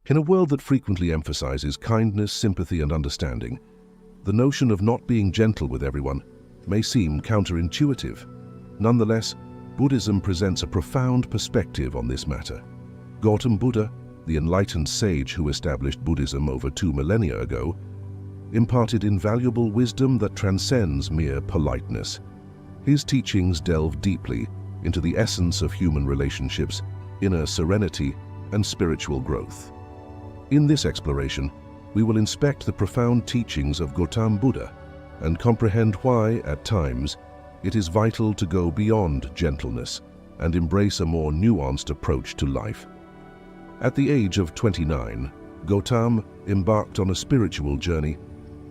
In a world that frequently emphasizes kindness, sympathy, and understanding, the notion of not being gentle with everyone may seem counterintuitive. Nonetheless, Buddhism presents a profound perspective on this matter. Gautam Buddha, the enlightened sage who established Buddhism over 2 millennia ago, imparted invaluable wisdom that transcends mere politeness. His teachings delve deeply into the essence of human relationships, inner serenity, and spiritual growth. In this exploration, we will inspect the profound teachings of Gautam Buddha and comprehend why, at times, it is vital to go beyond gentleness and embrace a more nuanced approach to life. At the age of 29, Gautam embarked on a spiritual journey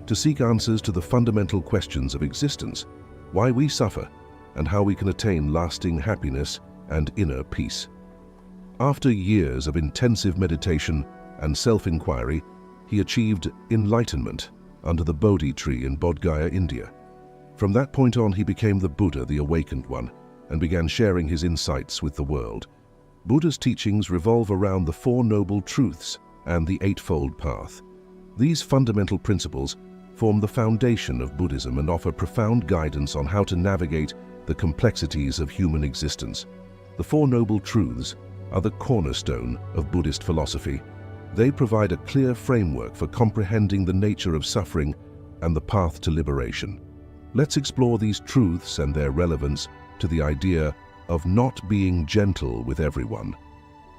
to seek answers to the fundamental questions of existence, why we suffer, and how we can attain lasting happiness and inner peace. After years of intensive meditation and self-inquiry, he achieved enlightenment under the Bodhi tree in Bodh Gaya, India. From that point on, he became the Buddha, the Awakened One, and began sharing his insights with the world. Buddha's teachings revolve around the Four Noble Truths and the Eightfold Path. These fundamental principles form the foundation of Buddhism and offer profound guidance on how to navigate the complexities of human existence. The Four Noble Truths are the cornerstone of Buddhist philosophy. They provide a clear framework for comprehending the nature of suffering and the path to liberation. Let's explore these truths and their relevance to the idea of not being gentle with everyone.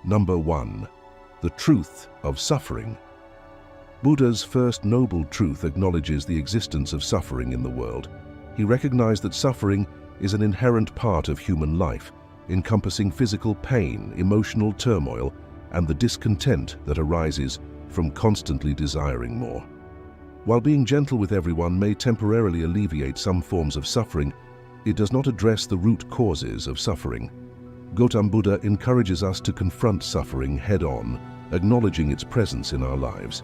Number 1. The truth of suffering. Buddha's first noble truth acknowledges the existence of suffering in the world. He recognized that suffering is an inherent part of human life, encompassing physical pain, emotional turmoil, and the discontent that arises from constantly desiring more. While being gentle with everyone may temporarily alleviate some forms of suffering, it does not address the root causes of suffering. Gautam Buddha encourages us to confront suffering head-on, acknowledging its presence in our lives.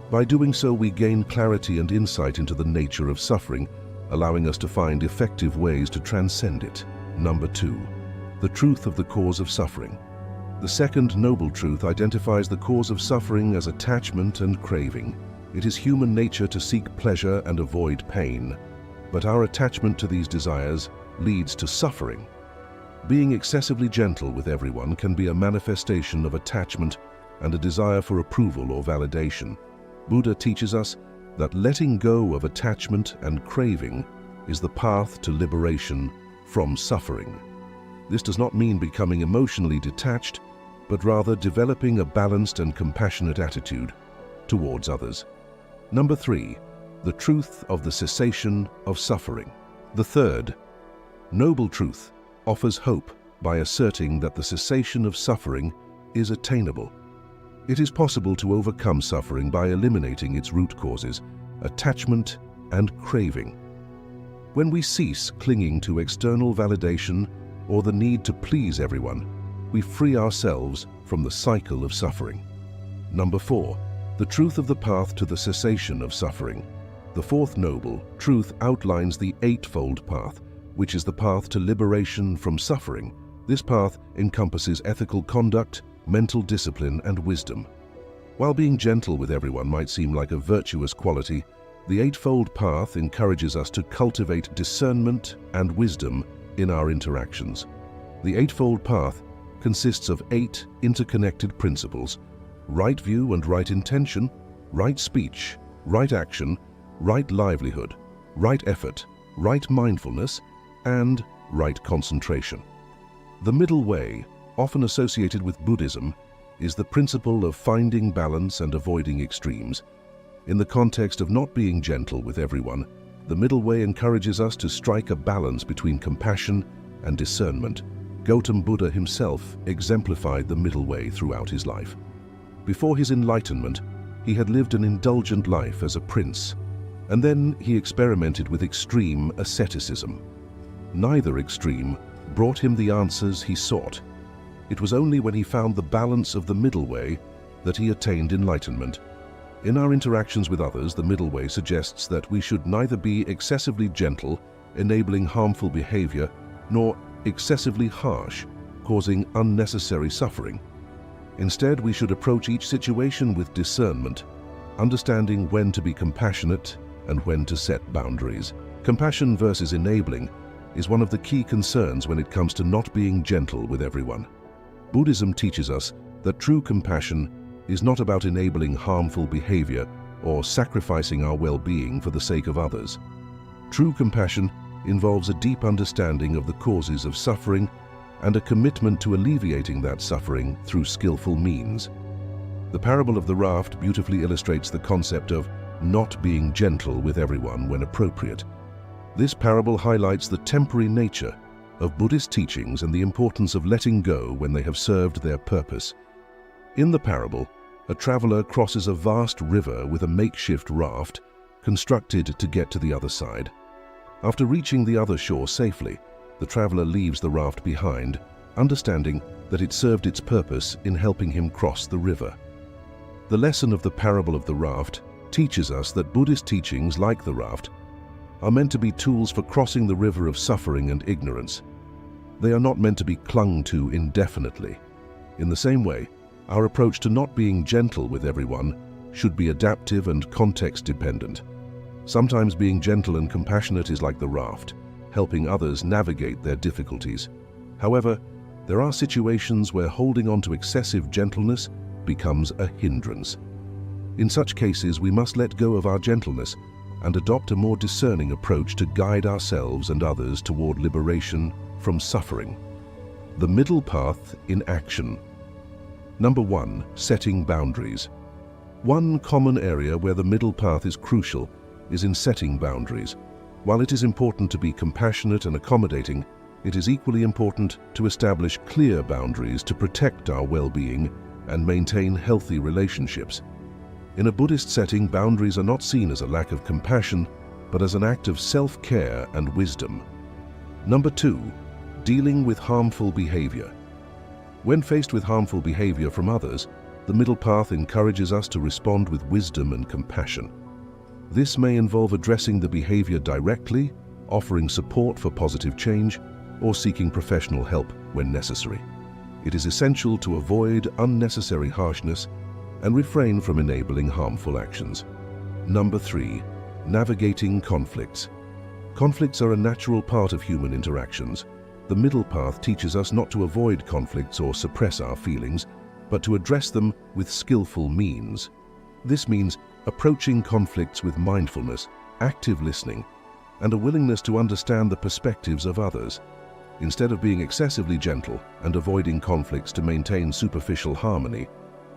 By doing so, we gain clarity and insight into the nature of suffering, allowing us to find effective ways to transcend it. Number 2. The truth of the cause of suffering. The second noble truth identifies the cause of suffering as attachment and craving. It is human nature to seek pleasure and avoid pain, but our attachment to these desires leads to suffering. Being excessively gentle with everyone can be a manifestation of attachment and a desire for approval or validation. Buddha teaches us that letting go of attachment and craving is the path to liberation from suffering. This does not mean becoming emotionally detached, but rather developing a balanced and compassionate attitude towards others. Number 3. The truth of the cessation of suffering. The third noble truth offers hope by asserting that the cessation of suffering is attainable. It is possible to overcome suffering by eliminating its root causes, attachment and craving. When we cease clinging to external validation or the need to please everyone, we free ourselves from the cycle of suffering. Number 4. The truth of the path to the cessation of suffering. The fourth noble truth outlines the Eightfold Path, which is the path to liberation from suffering. This path encompasses ethical conduct, mental discipline, and wisdom. While being gentle with everyone might seem like a virtuous quality, the Eightfold Path encourages us to cultivate discernment and wisdom in our interactions. The Eightfold Path consists of 8 interconnected principles: right view and right intention, right speech, right action, right livelihood, right effort, right mindfulness, and right concentration. The middle way, often associated with Buddhism, is the principle of finding balance and avoiding extremes. In the context of not being gentle with everyone, the middle way encourages us to strike a balance between compassion and discernment. Gautam Buddha himself exemplified the middle way throughout his life. Before his enlightenment, he had lived an indulgent life as a prince, and then he experimented with extreme asceticism. Neither extreme brought him the answers he sought. It was only when he found the balance of the middle way that he attained enlightenment. In our interactions with others, the middle way suggests that we should neither be excessively gentle, enabling harmful behavior, nor excessively harsh, causing unnecessary suffering. Instead, we should approach each situation with discernment, understanding when to be compassionate and when to set boundaries. Compassion versus enabling is one of the key concerns when it comes to not being gentle with everyone. Buddhism teaches us that true compassion is not about enabling harmful behavior or sacrificing our well-being for the sake of others. True compassion involves a deep understanding of the causes of suffering and a commitment to alleviating that suffering through skillful means. The parable of the raft beautifully illustrates the concept of not being gentle with everyone when appropriate. This parable highlights the temporary nature of Buddhist teachings and the importance of letting go when they have served their purpose. In the parable, a traveler crosses a vast river with a makeshift raft constructed to get to the other side. After reaching the other shore safely, the traveler leaves the raft behind, understanding that it served its purpose in helping him cross the river. The lesson of the parable of the raft teaches us that Buddhist teachings, like the raft, are meant to be tools for crossing the river of suffering and ignorance. They are not meant to be clung to indefinitely. In the same way, our approach to not being gentle with everyone should be adaptive and context-dependent. Sometimes being gentle and compassionate is like the raft, helping others navigate their difficulties. However, there are situations where holding on to excessive gentleness becomes a hindrance. In such cases, we must let go of our gentleness and adopt a more discerning approach to guide ourselves and others toward liberation from suffering. The middle path in action. Number 1, setting boundaries. One common area where the middle path is crucial is in setting boundaries. While it is important to be compassionate and accommodating, it is equally important to establish clear boundaries to protect our well-being and maintain healthy relationships. In a Buddhist setting, boundaries are not seen as a lack of compassion, but as an act of self-care and wisdom. Number 2, dealing with harmful behavior. When faced with harmful behavior from others, the middle path encourages us to respond with wisdom and compassion. This may involve addressing the behavior directly, offering support for positive change, or seeking professional help when necessary. It is essential to avoid unnecessary harshness and refrain from enabling harmful actions. Number 3, navigating conflicts. Conflicts are a natural part of human interactions. The middle path teaches us not to avoid conflicts or suppress our feelings, but to address them with skillful means. This means approaching conflicts with mindfulness, active listening, and a willingness to understand the perspectives of others. Instead of being excessively gentle and avoiding conflicts to maintain superficial harmony,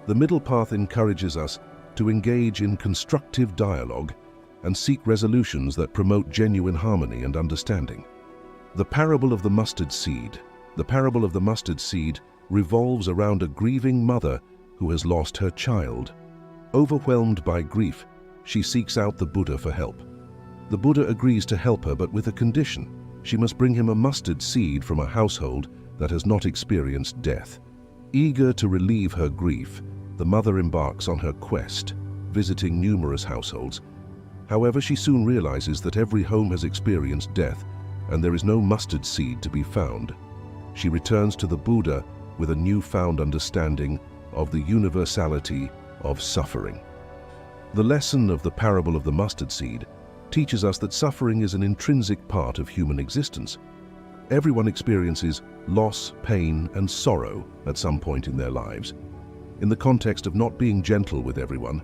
the middle path encourages us to engage in constructive dialogue and seek resolutions that promote genuine harmony and understanding. The parable of the mustard seed. The parable of the mustard seed revolves around a grieving mother who has lost her child. Overwhelmed by grief, she seeks out the Buddha for help. The Buddha agrees to help her, but with a condition. She must bring him a mustard seed from a household that has not experienced death. Eager to relieve her grief, the mother embarks on her quest, visiting numerous households. However, she soon realizes that every home has experienced death, and there is no mustard seed to be found. She returns to the Buddha with a newfound understanding of the universality of suffering. The lesson of the parable of the mustard seed teaches us that suffering is an intrinsic part of human existence. Everyone experiences loss, pain, and sorrow at some point in their lives. In the context of not being gentle with everyone,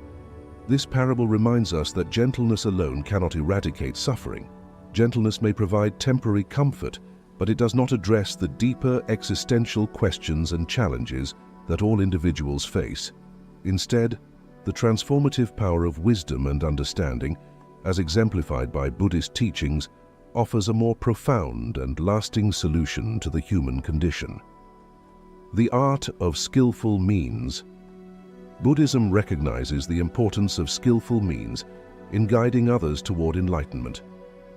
this parable reminds us that gentleness alone cannot eradicate suffering. Gentleness may provide temporary comfort, but it does not address the deeper existential questions and challenges that all individuals face. Instead, the transformative power of wisdom and understanding, as exemplified by Buddhist teachings, offers a more profound and lasting solution to the human condition. The Art of Skillful Means. Buddhism recognizes the importance of skillful means in guiding others toward enlightenment.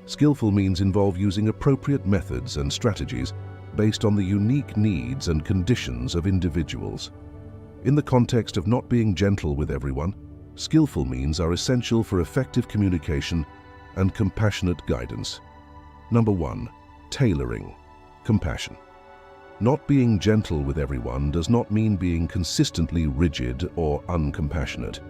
Skillful means involve using appropriate methods and strategies based on the unique needs and conditions of individuals. In the context of not being gentle with everyone, skillful means are essential for effective communication and compassionate guidance. Number 1, tailoring compassion. Not being gentle with everyone does not mean being consistently rigid or uncompassionate.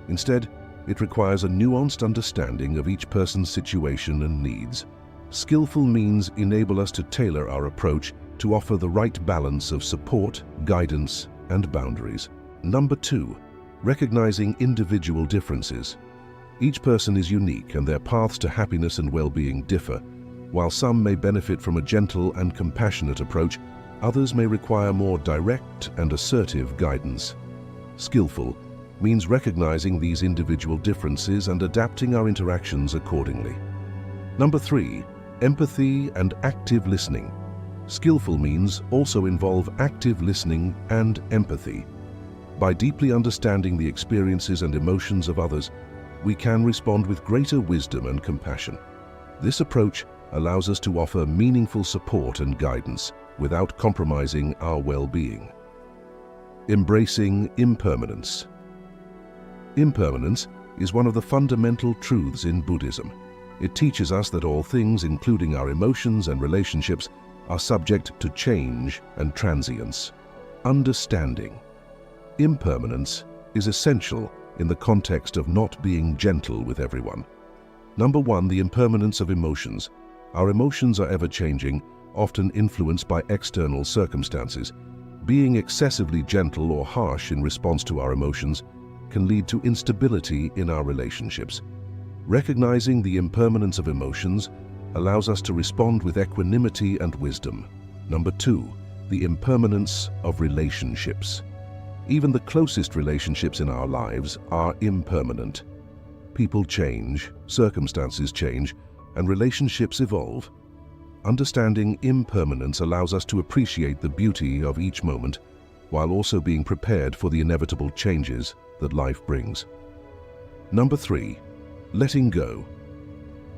Instead, it requires a nuanced understanding of each person's situation and needs. Skillful means enable us to tailor our approach to offer the right balance of support, guidance, and boundaries. Number 2, recognizing individual differences. Each person is unique and their paths to happiness and well-being differ. While some may benefit from a gentle and compassionate approach, others may require more direct and assertive guidance. Skillful means recognizing these individual differences and adapting our interactions accordingly. Number 3, empathy and active listening. Skillful means also involve active listening and empathy. By deeply understanding the experiences and emotions of others, we can respond with greater wisdom and compassion. This approach allows us to offer meaningful support and guidance without compromising our well-being. Embracing impermanence. Impermanence is one of the fundamental truths in Buddhism. It teaches us that all things, including our emotions and relationships, are subject to change and transience. Understanding impermanence is essential in the context of not being gentle with everyone. Number 1, the impermanence of emotions. Our emotions are ever-changing, often influenced by external circumstances. Being excessively gentle or harsh in response to our emotions can lead to instability in our relationships. Recognizing the impermanence of emotions allows us to respond with equanimity and wisdom. Number 2, the impermanence of relationships. Even the closest relationships in our lives are impermanent. People change, circumstances change, and relationships evolve. Understanding impermanence allows us to appreciate the beauty of each moment, while also being prepared for the inevitable changes that life brings. Number 3, letting go.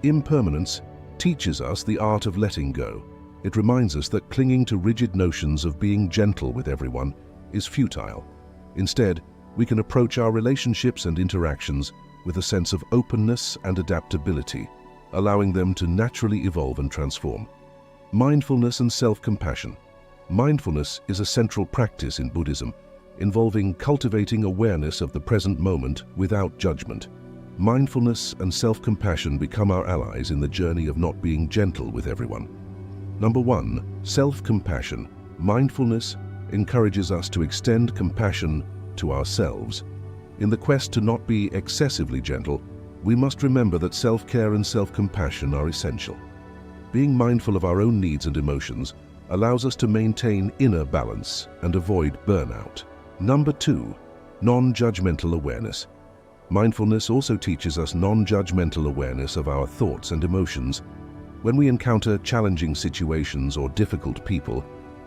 Impermanence teaches us the art of letting go. It reminds us that clinging to rigid notions of being gentle with everyone is futile. Instead, we can approach our relationships and interactions with a sense of openness and adaptability, allowing them to naturally evolve and transform. Mindfulness and self-compassion. Mindfulness is a central practice in Buddhism, involving cultivating awareness of the present moment without judgment. Mindfulness and self-compassion become our allies in the journey of not being gentle with everyone. Number 1, self-compassion. Mindfulness encourages us to extend compassion to ourselves. In the quest to not be excessively gentle, we must remember that self-care and self-compassion are essential. Being mindful of our own needs and emotions allows us to maintain inner balance and avoid burnout. Number 2, non-judgmental awareness. Mindfulness also teaches us non-judgmental awareness of our thoughts and emotions. When we encounter challenging situations or difficult people,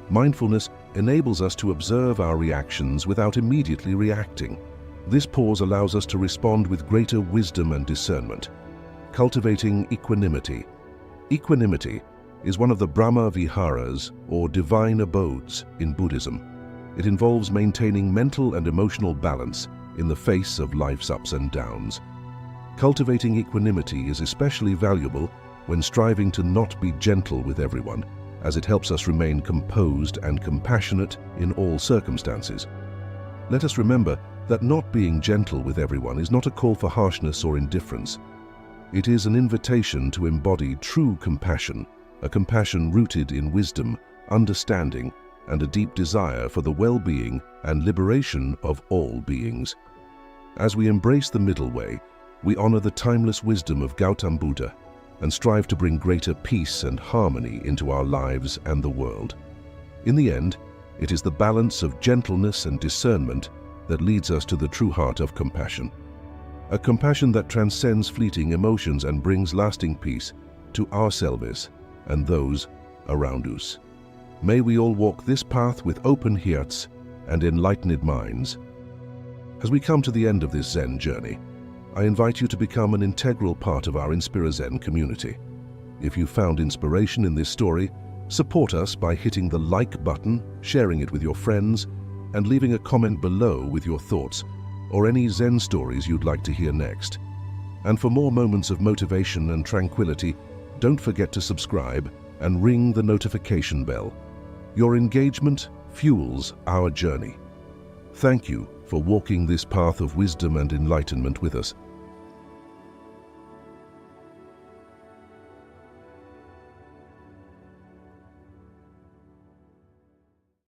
mindfulness enables us to observe our reactions without immediately reacting. This pause allows us to respond with greater wisdom and discernment. Cultivating equanimity. Equanimity is one of the Brahma Viharas, or divine abodes, in Buddhism. It involves maintaining mental and emotional balance in the face of life's ups and downs. Cultivating equanimity is especially valuable when striving to not be gentle with everyone, as it helps us remain composed and compassionate in all circumstances. Let us remember that not being gentle with everyone is not a call for harshness or indifference. It is an invitation to embody true compassion, a compassion rooted in wisdom, understanding, and a deep desire for the well-being and liberation of all beings. As we embrace the middle way, we honor the timeless wisdom of Gautam Buddha and strive to bring greater peace and harmony into our lives and the world. In the end, it is the balance of gentleness and discernment that leads us to the true heart of compassion. A compassion that transcends fleeting emotions and brings lasting peace to ourselves and those around us. May we all walk this path with open hearts and enlightened minds. As we come to the end of this Zen journey, I invite you to become an integral part of our InspiraZen community. If you found inspiration in this story, support us by hitting the like button, sharing it with your friends, and leaving a comment below with your thoughts or any Zen stories you'd like to hear next. And for more moments of motivation and tranquility, don't forget to subscribe and ring the notification bell. Your engagement fuels our journey. Thank you for walking this path of wisdom and enlightenment with us.